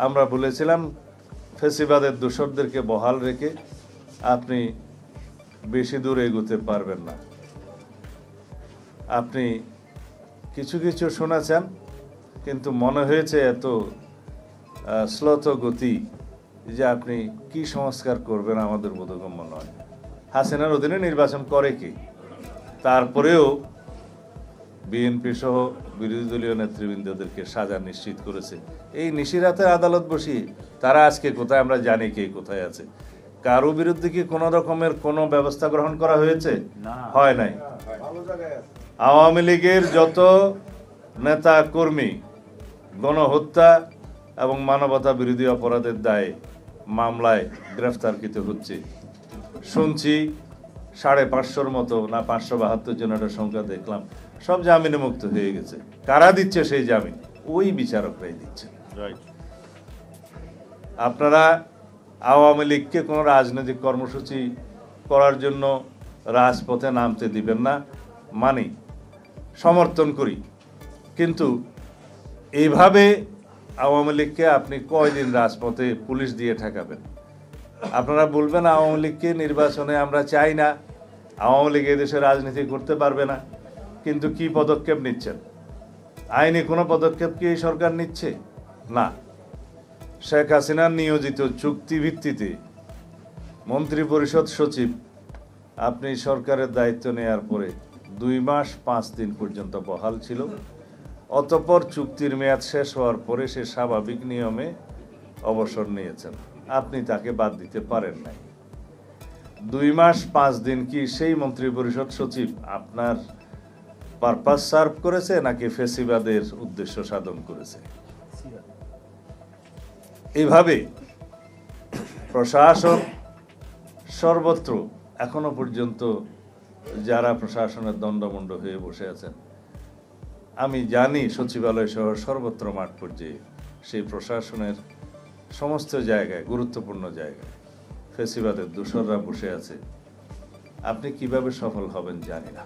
আমরা বলেছিলাম ফেসিবাদের দোসরদেরকে বহাল রেখে আপনি বেশি দূর এগোতে পারবেন না। আপনি কিছু কিছু শুনেছেন, কিন্তু মনে হয়েছে এত শ্লথ গতি যে আপনি কি সংস্কার করবেন আমাদের বোধগম্য নয়। হাসিনার অধীনে নির্বাচন করে কি? তারপরেও বিএনপি সহ বিরোধী দলীয় নেতৃবৃন্দদেরকে সাজা নিশ্চিত করেছে। এই নিশিরাতের আদালত বসিয়ে তারা আজকে কোথায় আমরা জানি কে কোথায় আছে। কারো বিরুদ্ধে কি কোনো রকমের কোনো ব্যবস্থা গ্রহণ করা হয়েছে? হয় নাই। আওয়ামী লীগের যত নেতা কর্মী গণহত্যা এবং মানবতা বিরোধী অপরাধের দায়ে মামলায় গ্রেফতারকৃত হচ্ছে। শুনছি 550 মতো না 572 জন একটা সংখ্যা দেখলাম, সব জামিনে মুক্ত হয়ে গেছে। কারা দিচ্ছে সেই জামিন? ওই বিচারকরাই দিচ্ছে। আপনারা আওয়ামী লীগকে কোনো রাজনৈতিক কর্মসূচি করার জন্য রাজপথে নামতে দিবেন না, মানি, সমর্থন করি, কিন্তু এইভাবে আওয়ামী লীগকে আপনি কয়দিন রাজপথে পুলিশ দিয়ে ঠেকাবেন? আপনারা বলবেন আওয়ামী লীগকে নির্বাচনে আমরা চাই না, আওয়ামী লীগ এদেশে রাজনীতি করতে পারবে না, কিন্তু কি পদক্ষেপ নিচ্ছেন? আইনি কোনো পদক্ষেপ কি এই সরকার নিচ্ছে? না। শেখ হাসিনার নিয়োজিত চুক্তিভিত্তিতে মন্ত্রী পরিষদ সচিব আপনি সরকারের দায়িত্ব নেয়ার পরে 2 মাস 5 দিন পর্যন্ত বহাল ছিল। অতঃপর চুক্তির মেয়াদ শেষ হওয়ার পরে সে স্বাভাবিক নিয়মে অবসর নিয়েছেন। আপনি তাকে বাদ দিতে পারেন নাই। 2 মাস 5 দিন কি সেই মন্ত্রী পরিষদ সচিব আপনার পারপাস সার্ভ করেছে নাকি ফেসিবাদের উদ্দেশ্য সাধন করেছে? এইভাবে প্রশাসন সর্বত্র এখনো পর্যন্ত যারা প্রশাসনের দণ্ডমুণ্ড হয়ে বসে আছেন, আমি জানি সচিবালয় সহ সর্বত্র মাঠ পর্যায়ে সেই প্রশাসনের সমস্ত জায়গায়, গুরুত্বপূর্ণ জায়গায় ফেসিবাদের দোসররা বসে আছে। আপনি কিভাবে সফল হবেন জানি না।